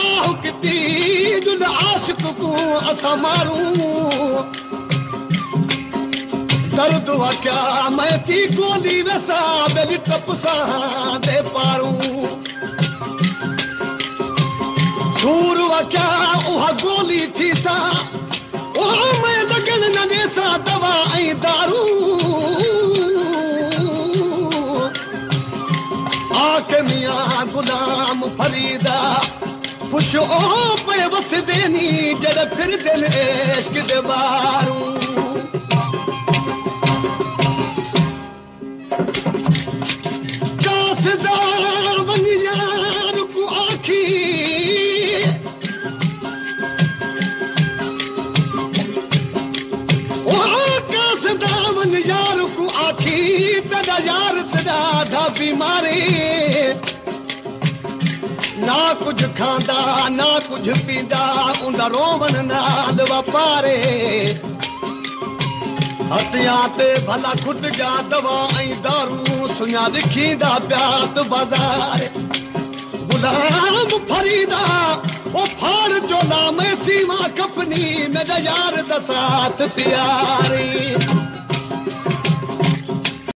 आह किती जुल आशिक को असां मारूं दर्द क्या मैं थी गोली वैसा मेरी टप सा दे पारूं सूर क्या उहा गोली थी सा ओ मैं लगन न दे सा दवा ऐं दारू आके मियां गुलाम फरीदा खुश ओ पे बस देनी जड़ फिर दिल इश्क दे बारूं कासदा वन यार को आखी ओ कासदा वन यार को आखी तदा यार तदा दा बीमारी ना कुछ खांदा ना कुछ पींदा उंदा रोवन नाल वापारे हटिया ते भला खुट जा दवा ऐं दारू सुञा लिखींदा प्यात बाज़ार गुलाम फरीदा ओ फाड़ चोला में सीमा कपनी मेरा यार दा साथ तैयारी